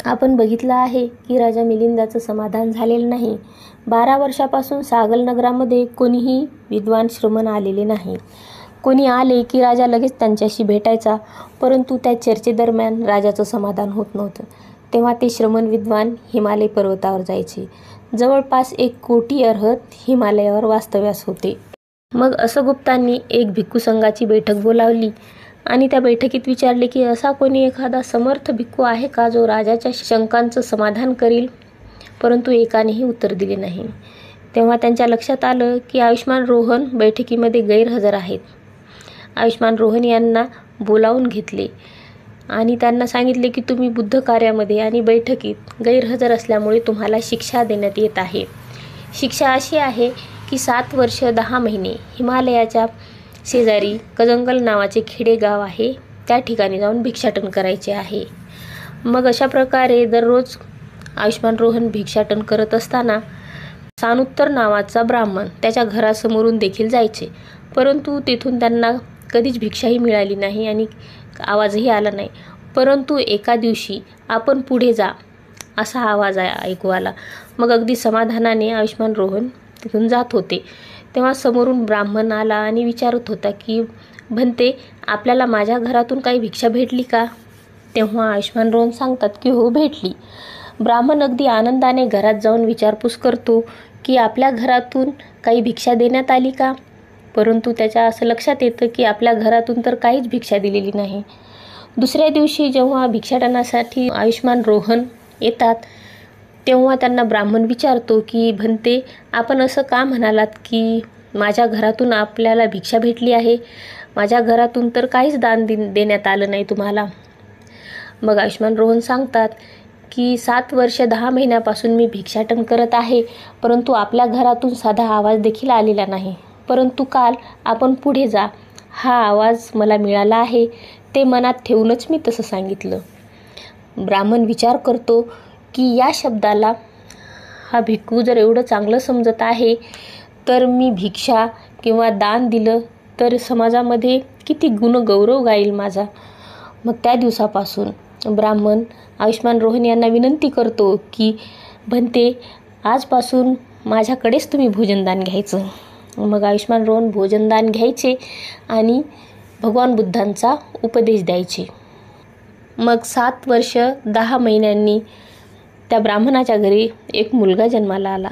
आपण बघितलं आहे की राजा मिलिंदाचं समाधान झालेलं नाही. 12 वर्षापासून सागल नगरामध्ये कोणीही विद्वान श्रमण आलेले नाही. कोणी आले की राजा लगेच त्यांच्याशी भेटायचा, परंतु त्या चर्चेदरम्यान राजाचं समाधान होत नव्हतं. तेव्हा ते श्रमण विद्वान हिमालय पर्वतावर जायचे. जवळपास 1 कोटी अर्हत हिमालयावर वास्तव्यास होते. मग असगुप्तांनी एक भिक्खू संघाची बैठक बोलावली आणि त्या बैठकीत विचारले की असा कोणी एखादा समर्थ भिक्खू आहे का जो राजाच्या शंकांचं समाधान करील. परंतु एकानेही उत्तर दिले नाही. तेव्हा त्यांच्या लक्षात आलं की आयुष्मान रोहन बैठकीमध्ये गैरहजर आहेत. आयुष्मान रोहन यांना बोलावून घेतले आणि त्यांना सांगितले की तुम्ही बुद्ध कार्यामध्ये आणि बैठकीत गैरहजर असल्यामुळे तुम्हाला शिक्षा देण्यात येत आहे. शिक्षा अशी आहे की 7 वर्ष 10 महिने हिमालयाच्या शेजारी कजंगल नावाचे खेडेगाव आहे, त्या ठिकाणी जाऊन भिक्षाटन करायचे आहे. मग अशा प्रकारे दररोज आयुष्मान रोहन भिक्षाटन करत असताना सानुत्तर नावाचा ब्राह्मण त्याच्या घरासमोरून देखील जायचे. परंतु तेथून त्यांना कधीच भिक्षाही मिळाली नाही आणि आवाजही आला नाही. परंतु एका दिवशी आपण पुढे जा असा आवाज ऐकू आला. मग अगदी समाधानाने आयुष्मान रोहन तिथून जात होते. तेव्हा समोरून ब्राह्मण आला आणि विचारत होता की भंते, आपल्याला माझ्या घरातून काही भिक्षा भेटली का. तेव्हा आयुष्मान रोहन सांगतात की हो, भेटली. ब्राह्मण अगदी आनंदाने घरात जाऊन विचारपूस करतो की आपल्या घरातून काही भिक्षा देण्यात आली का. परंतु त्याच्या असं लक्षात येतं की आपल्या घरातून तर काहीच भिक्षा दिलेली नाही. दुसऱ्या दिवशी जेव्हा भिक्षाटनासाठी आयुष्मान रोहन येतात तेव्हा त्यांना ब्राह्मण विचारतो की भंते, आपण असं का म्हणालात की माझ्या घरातून आपल्याला भिक्षा भेटली आहे. माझ्या घरातून तर काहीच दान देण्यात आलं नाही तुम्हाला. मग आयुष्मान रोहन सांगतात की 7 वर्ष 10 महिन्यापासून मी भिक्षाटन करत आहे, परंतु आपल्या घरातून साधा आवाज देखील आलेला नाही. परंतु काल आपण पुढे जा हा आवाज मला मिळाला आहे, ते मनात ठेवूनच मी तसं सांगितलं. ब्राह्मण विचार करतो की या शब्दाला हा भिक्खू जर एवढं चांगलं समजत आहे तर मी भिक्षा किंवा दान दिलं तर समाजामध्ये किती गुणगौरव गाईल माझा. मग त्या दिवसापासून ब्राह्मण आयुष्मान रोहन यांना विनंती करतो की भंते, आजपासून माझ्याकडेच तुम्ही भोजनदान घ्यायचं. मग आयुष्मान रोहन भोजनदान घ्यायचे आणि भगवान बुद्धांचा उपदेश द्यायचे. मग 7 वर्ष 10 महिन्यांनी त्या ब्राह्मणाच्या घरी एक मुलगा जन्माला आला.